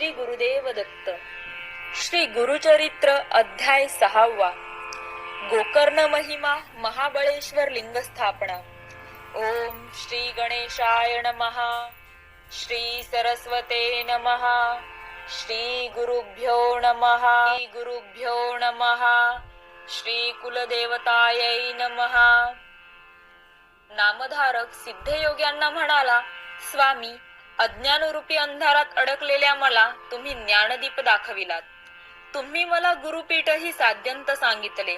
श्री गुरुदेव दत्त. श्री गुरुचरित्र अध्याय 6. गोकर्ण महिमा महाबळेश्वर लिंग स्थापना. ओम श्री गणेशाय नमः. श्री सरस्वते नमः. श्री गुरुभ्यो नमः. श्री गुरुभ्यो नमः. श्री कुलदेवतायै नमः. नामधारक सिद्धयोग्यांना म्हणाला, स्वामी, अज्ञानरूपी अंधारात अडकलेल्या मला तुम्ही ज्ञानदीप दाखविलात. तुम्ही मला गुरुपीठही साध्यंत सांगितले.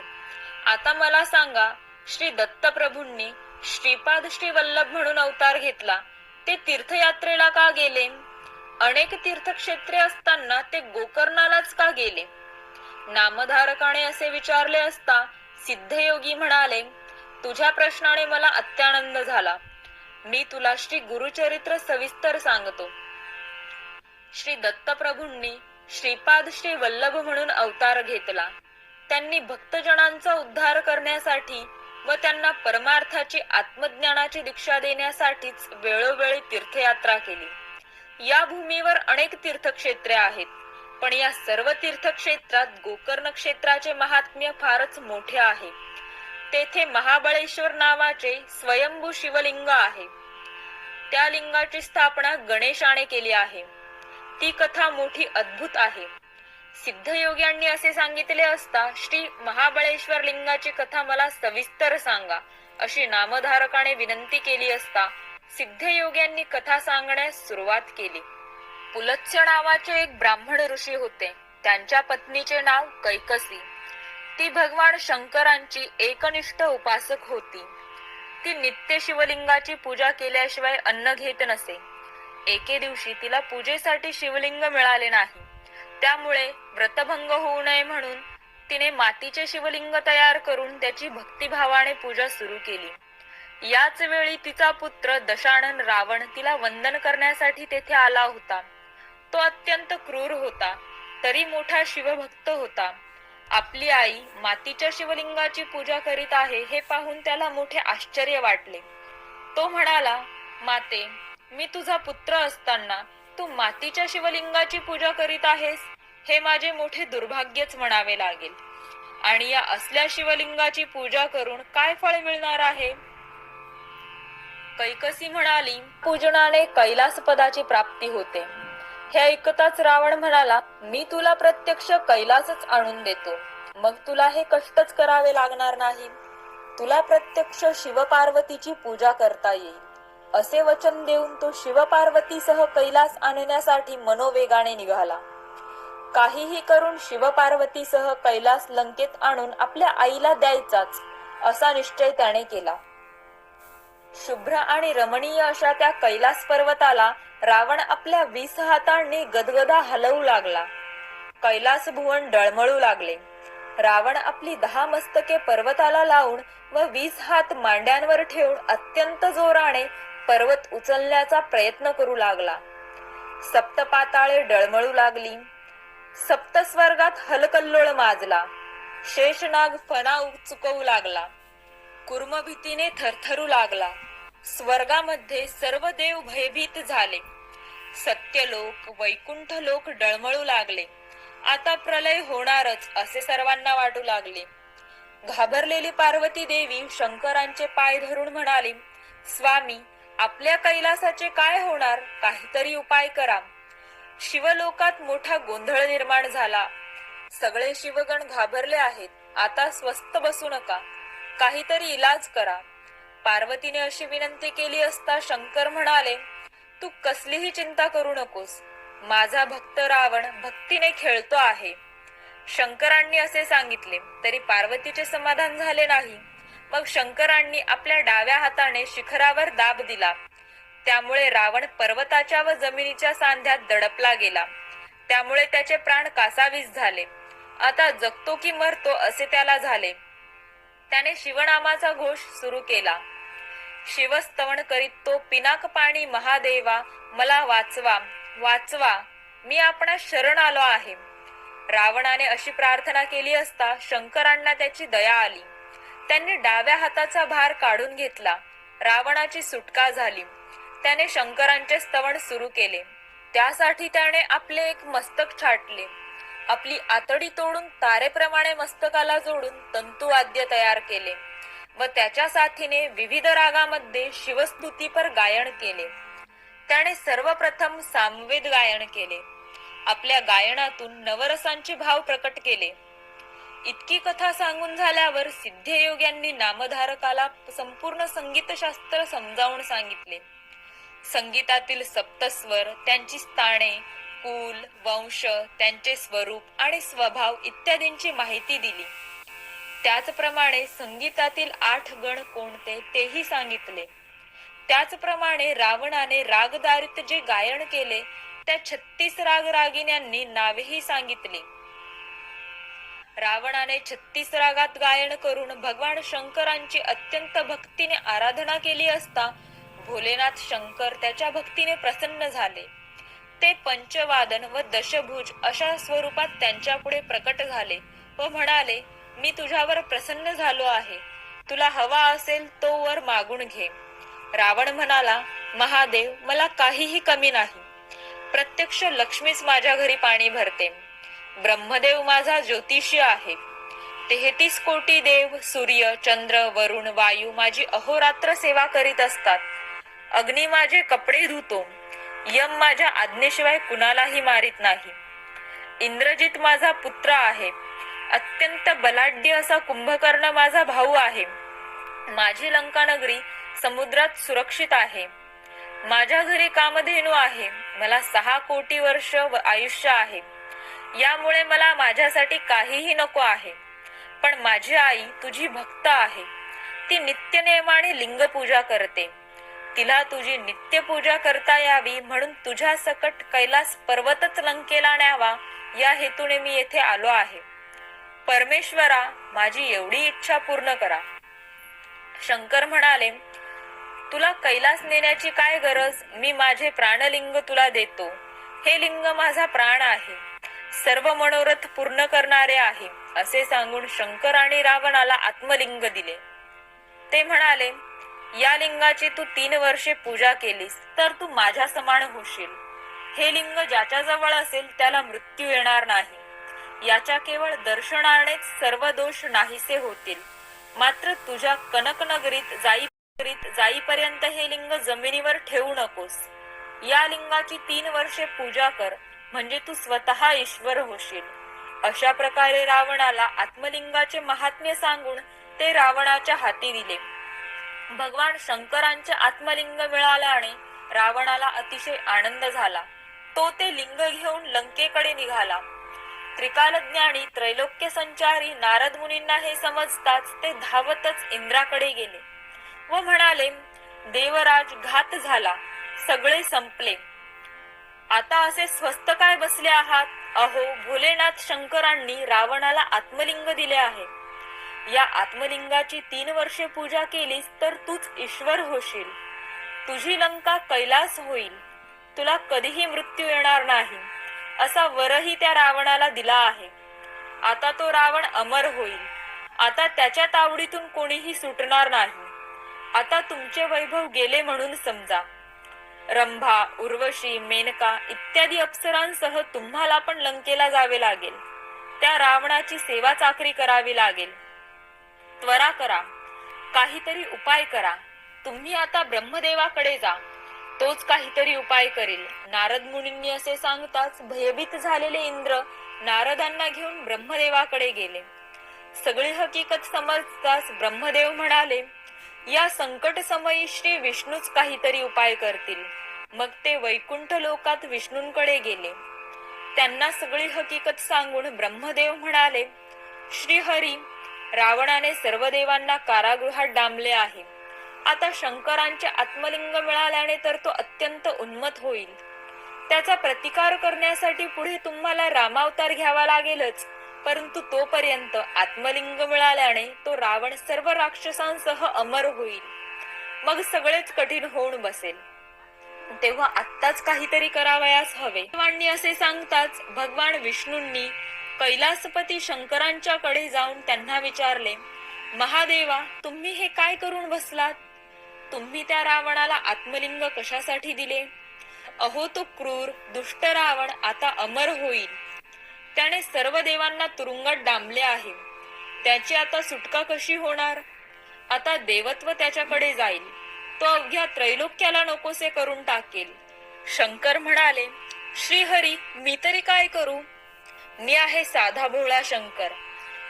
आता मला सांगा, श्री दत्तप्रभूंनी श्रीपाद श्री वल्लभ म्हणून अवतार घेतला, ते तीर्थयात्रेला का गेले? अनेक तीर्थक्षेत्रे असताना ते गोकर्णालाच का गेले? नामधारकाने असे विचारले असता सिद्धयोगी म्हणाले, तुझ्या प्रश्नाने मला अत्यानंद झाला. मी तुला श्री गुरुचरित्र सविस्तर सांगतो. श्री दत्तप्रभूंनी श्रीपाद श्री वल्लभ म्हणून अवतार घेतला. त्यांनी भक्तजनांचा उद्धार करण्यासाठी व त्यांना परमार्थाची आत्मज्ञानाची दीक्षा देण्यासाठीच वेळोवेळी तीर्थयात्रा केली. या भूमीवर अनेक तीर्थक्षेत्रे आहेत, पण या सर्व तीर्थक्षेत्रात गोकर्ण क्षेत्राचे महात्म्य फारच मोठे आहे. तेथे महाबळेश्वर नावाचे स्वयंभू शिवलिंग आहे. त्या लिंगाची स्थापना गणेशाने केली आहे. ती कथा मोठी अद्भुत आहे. सिद्धयोग्यांनी असे सांगितले असता श्री महाबळेश्वर लिंगाची कथा मला सविस्तर सांगा, अशी नामधारकाने विनंती केली असता सिद्धयोग्यांनी कथा सांगण्यास सुरुवात केली. पुलत्स्य नावाचे एक ब्राह्मण ऋषी होते. त्यांच्या पत्नीचे नाव कैकसी. ती भगवान शंकरांची एकनिष्ठ उपासक होती. ती नित्य शिवलिंगाची पूजा केल्याशिवाय अन्न घेत नसे. एके दिवशी तिला पूजेसाठी शिवलिंग मिळाले नाही. त्यामुळे व्रतभंग होऊ नये म्हणून तिने मातीचे शिवलिंग तयार करून त्याची भक्तिभावाने पूजा सुरू केली. याच वेळी तिचा पुत्र दशानन रावण तिला वंदन करण्यासाठी तेथे आला होता. तो अत्यंत क्रूर होता, तरी मोठा शिवभक्त होता. आपली आई मातीच्या शिवलिंगाची पूजा करीत आहे हे पाहून त्याला मोठे आश्चर्य वाटले. तो म्हणाला, माते, मी तुझा पुत्र असताना तू मातीच्या शिवलिंगाची पूजा करीत आहेस, हे माझे मोठे दुर्भाग्यच म्हणावे लागेल. आणि या असल्या शिवलिंगाची पूजा करून काय फळ मिळणार आहे? कैकसी म्हणाली, पूजनाने कैलास पदाची प्राप्ती होते. हे ऐकताच रावण म्हणाला, मी तुला प्रत्यक्ष कैलासच आणून देतो. मग तुला हे कष्टच करावे लागणार नाही. तुला प्रत्यक्ष शिवपार्वतीची पूजा करता येईल. असे वचन देऊन तो शिवपार्वतीसह कैलास आणण्यासाठी मनोवेगाने निघाला. काहीही करून शिवपार्वतीसह कैलास लंकेत आणून आपल्या आईला द्यायचाच, असा निश्चय त्याने केला. शुभ्र आणि रमणीय अशा त्या कैलास पर्वताला रावण आपल्या 20 हातांनी गदगदा हलवू लागला. कैलास भुवन डळमळू लागले. रावण आपली 10 मस्तके पर्वताला लावून व 20 हात मांड्यांवर ठेवून अत्यंत जोराने पर्वत उचलण्याचा प्रयत्न करू लागला. सप्तपाताळे डळमळू लागली. सप्तस्वर्गात हलकल्लोळ माजला. शेषनाग फणा चुकवू लागला. कूर्म भीतीने थरथरू लागला. स्वर्गामध्ये सर्व देव भयभीत झाले. सत्यलोक, वैकुंठ लोक डळमळू लागले. आता प्रलय होणारच असे सर्वांना वाटू लागले. घाबरलेली पार्वती देवी शंकरांचे पाय धरून म्हणाली, स्वामी, आपल्या कैलासाचे काय होणार? काहीतरी उपाय करा. शिवलोकात मोठा गोंधळ निर्माण झाला. सगळे शिवगण घाबरले आहेत. आता स्वस्थ बसू नका, काहीतरी इलाज करा. पार्वतीने अशी विनंती केली असता शंकर म्हणाले, तू कसलीही चिंता करू नकोस. माझा भक्त रावण भक्तीने खेळतो आहे. शंकरांनी असे सांगितले तरी पार्वतीचे समाधान झाले नाही. मग शंकरांनी आपल्या डाव्या हाताने शिखरावर दाब दिला. त्यामुळे रावण पर्वताच्या व जमिनीच्या सांध्यात दडपला गेला. त्यामुळे त्याचे प्राण कासावीस झाले. आता जगतो की मरतो असे त्याला झाले. त्याने शिवनामाचा घोष सुरू केला. शिवस्तवन करीत तो पिनाक पाणी, महादेवा, मला वाचवा, वाचवा, मी आपणास शरण आलो आहे. रावणाने अशी प्रार्थना केली असता शंकरांना त्याची दया आली. त्यांनी डाव्या हाताचा भार काढून घेतला. रावणाची सुटका झाली. त्याने शंकरांचे स्तवन सुरू केले. त्यासाठी त्याने आपले एक मस्तक छाटले, आपली आतडी तोडून तारेप्रमाणे मस्तकाला जोडून तंतुवाद्य तयार केले व त्याच्या साथीने विविध रागामध्ये शिवस्तुतीपर गायन केले. त्याने सर्वप्रथम सामवेद गायन केले. आपल्या गायनातून नवरसांचे भाव प्रकट केले. इतकी कथा सांगून झाल्यावर सिद्धयोग्यांनी नामधारकाला संपूर्ण संगीतशास्त्र समजावून सांगितले. संगीतातील सप्तस्वर, त्यांची स्थाने, कुल, वंश, त्यांचे स्वरूप आणि स्वभाव इत्यादींची माहिती दिली. त्याचप्रमाणे संगीतातील 8 गण कोणते तेही सांगितले. त्याचप्रमाणे रावणाने रागदारित जे गायन केले त्या 36 रागिण्यांनी नावेही सांगितली. रावणाने 36 रागात गायन करून भगवान शंकरांची अत्यंत भक्तीने आराधना केली असता भोलेनाथ शंकर त्याच्या भक्तीने प्रसन्न झाले. ते पंचवादन व दशभुज अशा स्वरूपात त्यांच्या पुढे प्रकट झाले व म्हणाले, मी तुझ्यावर प्रसन्न झालो आहे. तुला हवा असेल तो वर मागून घे. रावण म्हणाला, महादेव, मला काहीही कमी नाही. प्रत्यक्ष लक्ष्मीच माझ्या घरी पाणी भरते. ब्रह्मदेव माझा ज्योतिषी आहे. 33 कोटी देव, सूर्य, चंद्र, वरुण, वायू माझी अहोरात्र सेवा करीत असतात. अग्नी माझे कपडे धुतो. यम माझ्या आज्ञेशिवाय कुणालाही मारित नाही. इंद्रजित माझा पुत्र आहे. अत्यंत बलाढ्य असा कुंभकर्ण माझा भाऊ आहे. माझी लंका नगरी समुद्रात सुरक्षित आहे. माझ्या घरी कामधेनू आहे. मला 6 कोटी वर्ष आयुष्य आहे. यामुळे मला माझ्यासाठी काहीही नको आहे. पण माझी आई तुझी भक्त आहे. ती नित्यनेमाने लिंगपूजा करते. तिला तुझी नित्य पूजा करता यावी म्हणून तुझ्या सकट कैलास पर्वतच लंकेला न्यावा या हेतूने मी येथे आलो आहे. परमेश्वरा, माझी एवढी इच्छा पूर्ण करा. शंकर म्हणाले, तुला कैलास नेण्याची काय गरज? मी माझे प्राणलिंग तुला देतो. हे लिंग माझा प्राण आहे, सर्व मनोरथ पूर्ण करणारे आहे. असे सांगून शंकर आणि रावणाला आत्मलिंग दिले. ते म्हणाले, या लिंगाची तू 3 वर्षे पूजा केलीस तर तू माझ्या समान होशील. हे लिंग ज्याच्या जवळ असेल त्याला मृत्यू येणार नाही. याच्या केवळ दर्शनानेच सर्व दोष नाहीसे होतील. मात्र तुझ्या कनकनगरीत जाईपर्यंत हे लिंग जमिनीवर ठेवू नकोस. या लिंगाची 3 वर्षे पूजा कर, म्हणजे तू स्वतः ईश्वर होशील. अशा प्रकारे रावणाला आत्मलिंगाचे महात्म्य सांगून ते रावणाच्या हाती दिले. भगवान शंकरांचे आत्मलिंग मिळाल्याने रावणाला अतिशय आनंद झाला. तो ते लिंग घेऊन लंकेकडे निघाला. त्रिकालज्ञानी त्रैलोक्य संचारी नारद मुनींना हे समजताच ते धावतच इंद्राकडे गेले व म्हणाले, देवराज, घात झाला, सगळे संपले. आता असे स्वस्थ काय बसले आहात? अहो, भोलेनाथ शंकरांनी रावणाला आत्मलिंग दिले आहे. या आत्मलिंगाची 3 वर्षे पूजा केलीस तर तूच ईश्वर होशील. तुझी लंका कैलास होईल. तुला कधीही मृत्यू येणार नाही असा वरही त्या रावणाला दिला आहे. आता तो रावण अमर होईल. आता त्याच्या तावडीतून कोणीही सुटणार नाही. आता तुमचे वैभव गेले म्हणून समजा. रंभा, उर्वशी, मेनका इत्यादी अप्सरांसह तुम्हाला पण लंकेला जावे लागेल. त्या रावणाची सेवा चाकरी करावी लागेल. त्वरा करा, काहीतरी उपाय करा. तुम्ही आता ब्रह्मदेवाकडे जा, तोच काहीतरी उपाय करेल. नारद मुनींनी असे सांगताच भयभीत झालेले इंद्र नारदांना घेऊन ब्रह्मदेवाकडे गेले. सगळी हकीकत समजताच ब्रह्मदेव म्हणाले, या संकट समयी श्री विष्णूच काहीतरी उपाय करतील. मग ते वैकुंठ लोकात विष्णूंकडे गेले. त्यांना सगळी हकीकत सांगून ब्रह्मदेव म्हणाले, श्री हरी, रावणाने सर्व देवांना कारागृहात डांबले आहे. आता शंकरांचे आत्मलिंग मिळाल्याने तर तो अत्यंत उन्मत्त होईल. त्याचा प्रतिकार करण्यासाठी पुढे तुम्हाला रामावतार घ्यावा लागेलच. परंतु तोपर्यंत आत्मलिंग मिळाल्याने तो रावण सर्व राक्षसांसह अमर होईल. मग सगळेच कठीण होऊन बसेल. तेव्हा आत्ताच काहीतरी करावयास हवे. देवांनी असे सांगताच भगवान विष्णूंनी कैलासपती शंकरांच्याकडे जाऊन त्यांना विचारले, महादेवा, तुम्ही हे काय करून बसलात? तुम्ही त्या रावणाला आत्मलिंग कशासाठी दिले? अहो तो क्रूर दुष्ट रावण आता अमर होईल. त्याने सर्व देवांना तुरुंगात डांबले आहे. त्याची आता सुटका कशी होणार? आता देवत्व त्याच्याकडे जाईल. तो अवघ्या त्रैलोक्याला नकोसे करून टाकेल. शंकर म्हणाले, श्रीहरी, मी तरी काय करू? मी आहे साधा भोळा शंकर.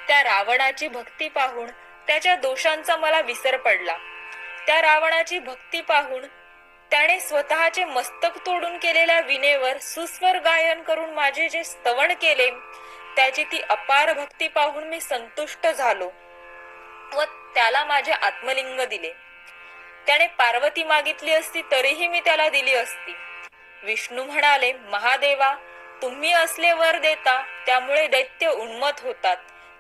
त्या रावणाची भक्ती पाहून त्याच्या दोषांचा मला विसर पडला. त्या रावणाची भक्ती पाहून त्याने स्वतःचे मस्तक तोडून केलेल्या विनेवर सुस्वर गायन करून माझे जे स्तवन केले, त्याची ती अपार भक्ती पाहून मी संतुष्ट झालो व त्याला माझे आत्मलिंग दिले. त्याने पार्वती मागितली असती तरीही मी त्याला दिली असती. विष्णू म्हणाले, महादेवा, तुम्ही असले वर देता त्यामुळे दैत्य उन्मत्त होतात.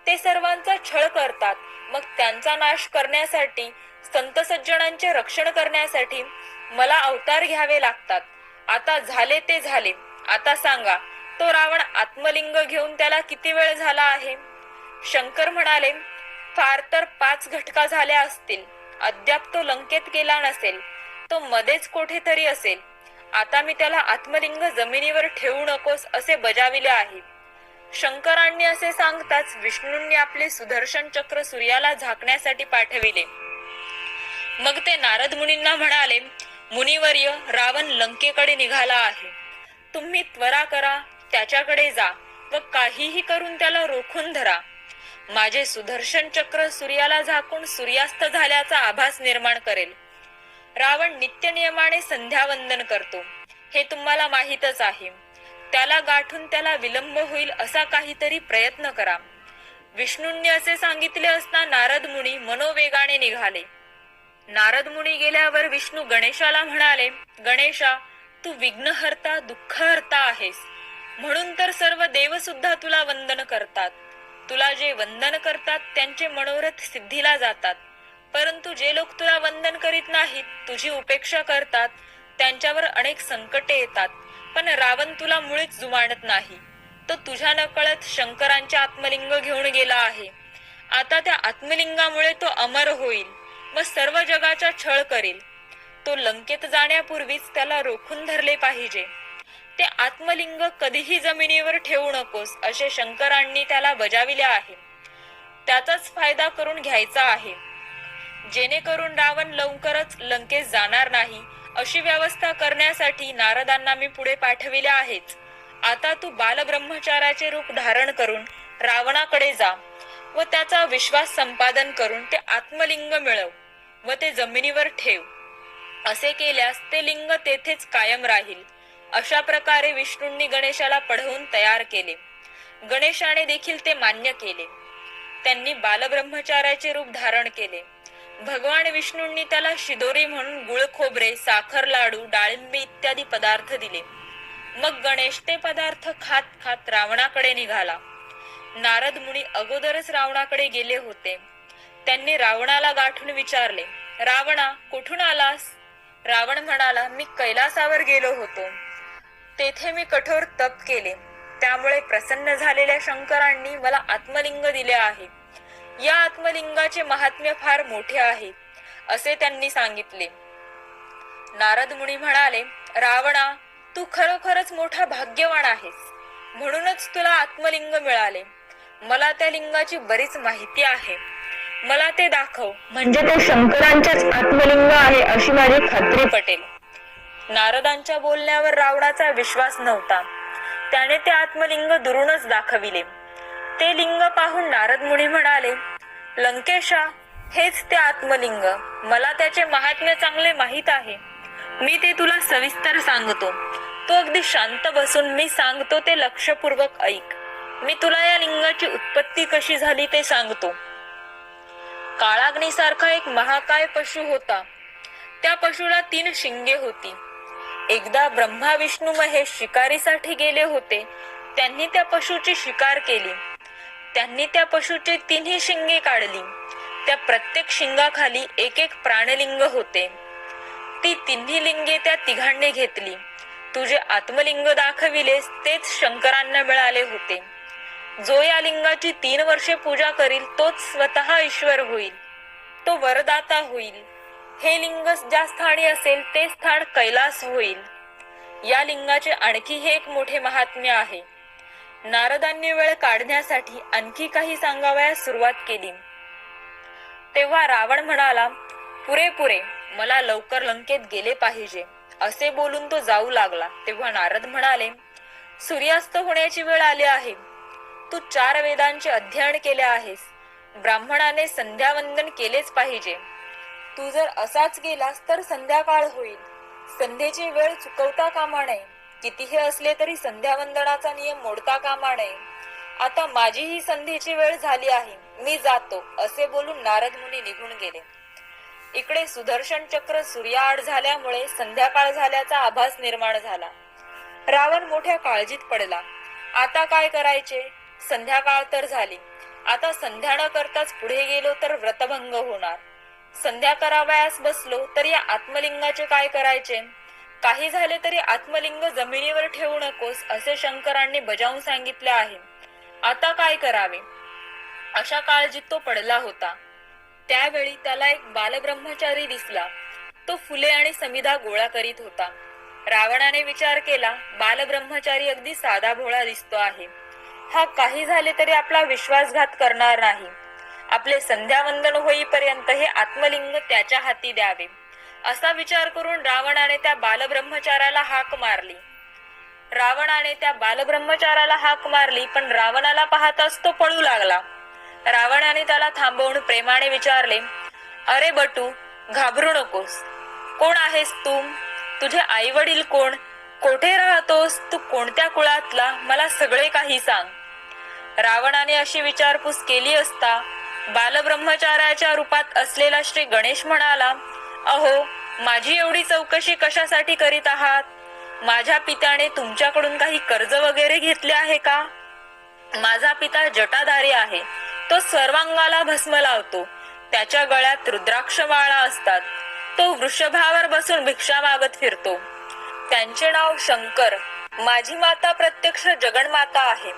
ते सर्वांचा छळ करतात. मग त्यांचा नाश करण्यासाठी, संत सज्जनांचे रक्षण करण्यासाठी मला अवतार घ्यावे लागतात. आता झाले ते झाले. आता सांगा, तो रावण आत्मलिंग घेऊन त्याला किती वेळ झाला आहे? शंकर म्हणाले, फार तर 5 घटका झाल्या असतील. अद्याप तो लंकेत गेला नसेल. तो मध्येच कुठेतरी असेल. आता मी त्याला आत्मलिंग जमिनीवर ठेवू नकोस असे बजाविले आहे. शंकरांनी असे सांगताच विष्णूंनी आपले सुदर्शन चक्र सूर्याला झाकण्यासाठी पाठविले. मग ते नारद मुनींना म्हणाले, मुनिवर्य, रावण लंकेकडे निघाला आहे. तुम्ही त्वरा करा, त्याच्याकडे जा व काहीही करून त्याला रोखून धरा. माझे सुदर्शन चक्र सूर्याला झाकून सूर्यास्त झाल्याचा आभास निर्माण करेल. रावण नित्य नियमाने संध्यावंदन करतो, हे तुम्हाला माहीतच आहे. त्याला गाठून त्याला विलंब होईल असा काहीतरी प्रयत्न करा. विष्णूंनी असे सांगितले असता नारद मुनी मनोवेगाने निघाले. नारद मुनी गेल्यावर विष्णू गणेशाला म्हणाले, गणेशा, तू विघ्नहर्ता, दुःखहर्ता आहेस. म्हणून तर सर्व देव सुद्धा तुला वंदन करतात. तुला जे वंदन करतात त्यांचे मनोरथ सिद्धीला जातात. परंतु जे लोक तुला वंदन करीत नाहीत, तुझी उपेक्षा करतात, त्यांच्यावर अनेक संकटे येतात. पण रावण तुला मुळीच जुमानत नाही. तो तुझ्या नकळत शंकरांचे आत्मलिंग घेऊन गेला आहे. आता त्या आत्मलिंगामुळे तो अमर होईल व सर्व जगाचा छळ करेल. तो लंकेत जाण्यापूर्वीच त्याला रोखून धरले पाहिजे. ते आत्मलिंग कधीही जमिनीवर ठेवू नकोस असे शंकरांनी त्याला बजाविले आहे. त्याचाच फायदा करून घ्यायचा आहे, जेणेकरून रावण लवकरच लंकेस जाणार नाही. अशी व्यवस्था करण्यासाठी नारदांना मी पुढे पाठविले आहेच. आता तू बालब्रह्मचाराचे रूप धारण करून रावणाकडे जा व त्याचा विश्वास संपादन करून ते आत्मलिंग मिळव व ते जमिनीवर ठेव. असे केल्यास ते लिंग तेथेच कायम राहील. अशा प्रकारे विष्णूंनी गणेशाला पढवून तयार केले. गणेशाने देखील ते मान्य केले. त्यांनी बालब्रह्मचाराचे रूप धारण केले. भगवान विष्णूंनी त्याला शिदोरी म्हणून गुळ खोबरे, साखर लाडू, डाळिंबे इत्यादी पदार्थ दिले. मग गणेश ते पदार्थ खात खात रावणाकडे निघाला. नारद मुनी अगोदरच रावणाकडे गेले होते. त्यांनी रावणाला गाठून विचारले, रावणा, कुठून आलास? रावण म्हणाला, मी कैलासावर गेलो होतो. तेथे मी कठोर तप केले. त्यामुळे प्रसन्न झालेल्या शंकरांनी मला आत्मलिंग दिले आहे. या आत्मलिंगाचे महात्म्य फार मोठे आहे असे त्यांनी सांगितले. नारद मुनी म्हणाले, रावणा, तू खरोखरच मोठा भाग्यवान आहेस. म्हणूनच तुला आत्मलिंग मिळाले. मला त्या लिंगाची बरीच माहिती आहे. मला ते दाखव, म्हणजे ते शंकरांचेच आत्मलिंग आहे अशी माझी खात्री पटेल. नारदांच्या बोलण्यावर रावणाचा विश्वास नव्हता. त्याने ते आत्मलिंग दुरूनच दाखविले. ते लिंग पाहून नारद मुनी म्हणाले, लंकेशा, हेच ते आत्मलिंग. मला त्याचे महात्म्य चांगले माहीत आहे. मी ते तुला सविस्तर सांगतो. तू अगदी शांत बसून मी सांगतो ते लक्षपूर्वक ऐक. मी तुला या लिंगाची उत्पत्ती कशी झाली ते सांगतो. काळाग्नीसारखा एक महाकाय पशु होता. त्या पशुला 3 शिंगे होती. एकदा ब्रह्मा विष्णू महेश शिकारीसाठी गेले होते. त्यांनी त्या पशुची शिकार केली. त्यांनी त्या पशुची 3ही शिंगे काढली. त्या प्रत्येक शिंगाखाली एक एक प्राणलिंग होते. ती 3ही लिंगे त्या तिघांनी घेतली. तुझे आत्मलिंग दाखविलेस तेच शंकरांना मिळाले होते. जो या लिंगाची 3 वर्षे पूजा करील तोच स्वतः ईश्वर होईल. तो वरदाता होईल. हे लिंग ज्या स्थानी असेल ते स्थान कैलास होईल. या लिंगाचे आणखी हे एक मोठे महात्म्य आहे. नारदांनी वेळ काढण्यासाठी आणखी काही सांगावयास सुरुवात केली. तेव्हा रावण म्हणाला, पुरे पुरे, मला लवकर लंकेत गेले पाहिजे. असे बोलून तो जाऊ लागला. तेव्हा नारद म्हणाले, सूर्यास्त होण्याची वेळ आली आहे. तू 4 वेदांचे अध्ययन केले आहेस. ब्राह्मणाने संध्यावंदन केलेच पाहिजे. तू जर असाच गेलास तर संध्याकाळ होईल. संध्येची वेळ चुकवता कामा नये. कितीही असले तरी संध्यावंदनाचा नियम मोडता कामा नये. आता माझीही संध्येची वेळ झाली आहे, मी जातो, असे बोलून नारद मुनी निघून गेले. इकडे सुदर्शन चक्र सूर्याआड झाल्यामुळे संध्याकाळ झाल्याचा आभास निर्माण झाला. रावण मोठ्या काळजीत पडला. आता काय करायचे? संध्याकाळ तर झाली. आता संध्या न करताच पुढे गेलो तर व्रतभंग होणार. संध्या करावयास बसलो तर या आत्मलिंगाचे काय करायचे? काही झाले तरी आत्मलिंग जमिनीवर ठेवू नकोस, असे शंकरांनी बजावून सांगितले आहे. आता काय करावे? अशा काळजीत तो पडला होता. त्यावेळी त्याला एक बालब्रह्मचारी दिसला. तो फुले आणि समिधा गोळा करीत होता. रावणाने विचार केला, बालब्रह्मचारी अगदी साधा भोळा दिसतो आहे. हा काही झाले तरी आपला विश्वासघात करणार नाही. आपले संध्यावंदन होईपर्यंत हे आत्मलिंग त्याच्या हाती द्यावे, असा विचार करून रावणाने त्या बालब्रह्मचाराला हाक मारली. पण रावणाला पाहताच तो पळू लागला. रावणाने त्याला थांबवून प्रेमाने विचारले, अरे बटू, घाबरू नकोस. कोण आहेस तू? तुझे आई वडील कोण? कोठे राहतोस? तू कोणत्या कुळातला? मला सगळे काही सांग. रावणाने अशी विचारपूस केली असता बालब्रह्मचाराच्या रूपात असलेला श्री गणेश म्हणाला, अहो, माझी एवढी चौकशी कशासाठी करीत आहात? माझ्या पित्याने तुमच्याकडून काही कर्ज वगैरे घेतले आहे का? माझा पिता जटाधारी आहे. तो सर्वांगाला भस्म लावतो. त्याच्या गळ्यात रुद्राक्ष माळा असतात. तो वृषभावर बसून भिक्षा मागत फिरतो. त्यांचे नाव शंकर. माझी माता प्रत्यक्ष जगन्माता आहे.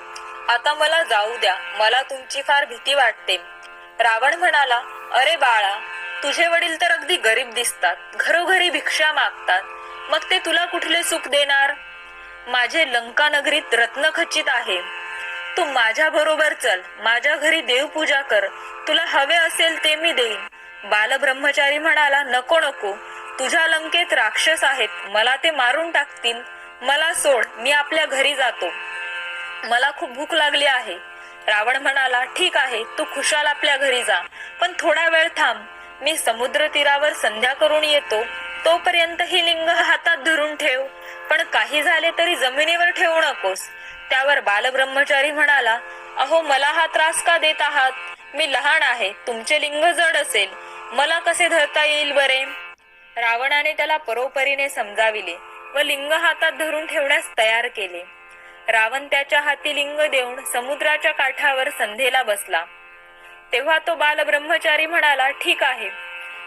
आता मला जाऊ द्या, मला तुमची फार भीती वाटते. रावण म्हणाला, अरे बाळा, तुझे वडील तर अगदी गरीब दिसतात, घरोघरी भिक्षा मागतात. मग ते तुला कुठले सुख देणार? माझे लंका नगरीत रत्न खचित आहे. तू माझ्या बरोबर चल, माझ्या घरी देवपूजा कर. तुला हवे असेल ते मी देईन. बालब्रह्मचारी म्हणाला, नको नको, तुझ्या लंकेत राक्षस आहेत, मला ते मारून टाकतील. मला सोड, मी आपल्या घरी जातो. मला खूप भूक लागली आहे. रावण म्हणाला, ठीक आहे, तू खुशाल आपल्या घरी जा, पण थोडा वेळ थांब. मी समुद्र तीरावर संध्या करून येतो. तोपर्यंत ही लिंग हातात धरून ठेव, पण काही झाले तरी जमिनीवर ठेवू नकोस. त्यावर बालब्रह्मचारी म्हणाला, अहो, मला हा त्रास का देत आहात? मी लहान आहे, तुमचे लिंग जड असेल, मला कसे धरता येईल बरे? रावणाने त्याला परोपरीने समजाविले व लिंग हातात धरून ठेवण्यास तयार केले. रावण त्याच्या हाती लिंग देऊन समुद्राच्या काठावर संध्येला बसला. तेव्हा तो बालब्रह्मचारी म्हणाला, ठीक आहे,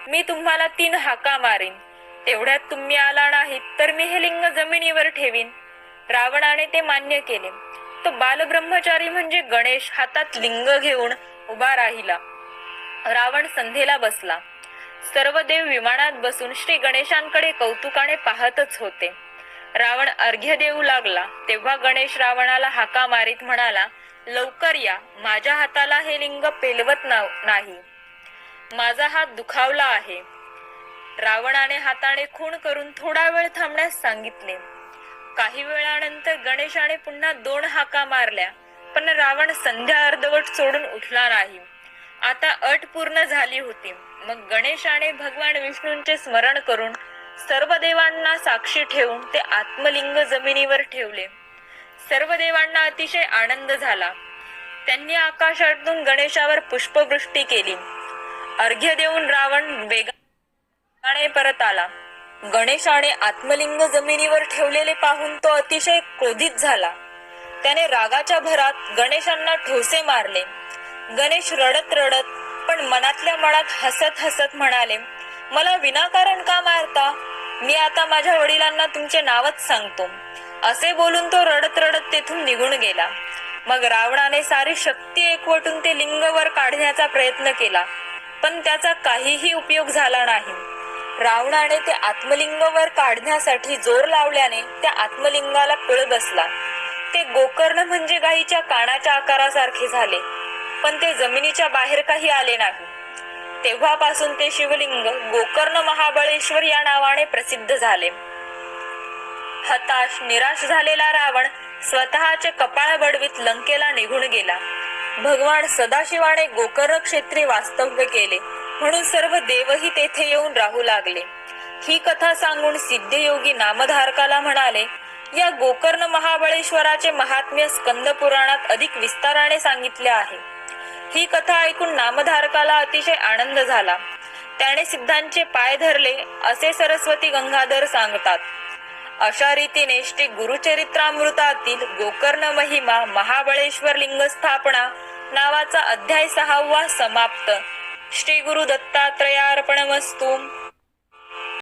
मी तुम्हाला 3 हाका मारीन. तेवढ्यात तुम्ही आला नाहीत तर मी हे लिंग जमिनीवर ठेवीन. रावणाने ते मान्य केले. तो बालब्रह्मचारी म्हणजे गणेश हातात लिंग घेऊन उभा राहिला. रावण संध्येला बसला. सर्व देव विमानात बसून श्री गणेशांकडे कौतुकाने पाहतच होते. रावण अर्घ्य देऊ लागला. तेव्हा गणेश रावणाला हाका मारीत म्हणाला, लवकर या, माझ्या हाताला हे लिंग पेलवत नाही. माझा हात दुखावला आहे. रावणाने हाताने खूण करून थोडा वेळ थांबण्यास सांगितले. काही वेळानंतर गणेशाने पुन्हा 2 हाका मारल्या, पण रावण संध्या अर्धवट सोडून उठला नाही. आता अट पूर्ण झाली होती. मग गणेशाने भगवान विष्णूंचे स्मरण करून सर्व देवांना साक्षी ठेवून ते आत्मलिंग जमिनीवर ठेवले. सर्व देवांना अतिशय आनंद झाला. त्यांनी आकाशातून गणेशावर पुष्पवृष्टी केली. अर्घ्य देऊन रावण वेगाने परत आला. गणेशाने आत्मलिंग जमिनीवर ठेवलेले पाहून तो अतिशय क्रोधित झाला. त्याने रागाच्या भरात गणेशांना ठोसे मारले. गणेश रडत रडत पण मनातल्या मनात हसत हसत म्हणाले, मला विनाकारण का मारता? मी आता माझ्या वडिलांना तुमचे नावच सांगतो. असे बोलून तो रडत रडत तेथून निघून गेला. मग रावणाने सारी शक्ती एकवटून ते लिंग वर काढण्याचा प्रयत्न केला, पण त्याचा काहीही उपयोग झाला नाही. रावणाने ते आत्मलिंगावर काढण्यासाठी जोर लावल्याने त्या आत्मलिंगाला पिळ बसला. ते गोकर्ण म्हणजे गायीच्या कानाच्या आकारासारखे झाले, पण ते जमिनीच्या बाहेर काही आले नाही. तेव्हापासून ते शिवलिंग गोकर्ण महाबळेश्वर या नावाने प्रसिद्ध झाले. हताश निराश झालेला रावण स्वतःचे कपाळ बडवीत लंकेला निघून गेला. भगवान सदाशिवाने गोकर्ण क्षेत्री वास्तव्य केले, म्हणून सर्व देवही तेथे येऊन राहू लागले. ही कथा सांगून सिद्धयोगी नामधारकाला म्हणाले, या गोकर्ण महाबळेश्वराचे महात्म्य स्कंद पुराणात अधिक विस्ताराने सांगितले आहे. ही कथा ऐकून नामधारकाला अतिशय आनंद झाला. त्याने सिद्धांचे पाय धरले असे सरस्वती गंगाधर सांगतात. अशा रीतीने श्री गुरुचरित्रामृतातील गोकर्ण महिमा महाबळेश्वर लिंग स्थापना नावाचा अध्याय 6वा समाप्त. श्री गुरु दत्तात्रयार्पणमस्तु.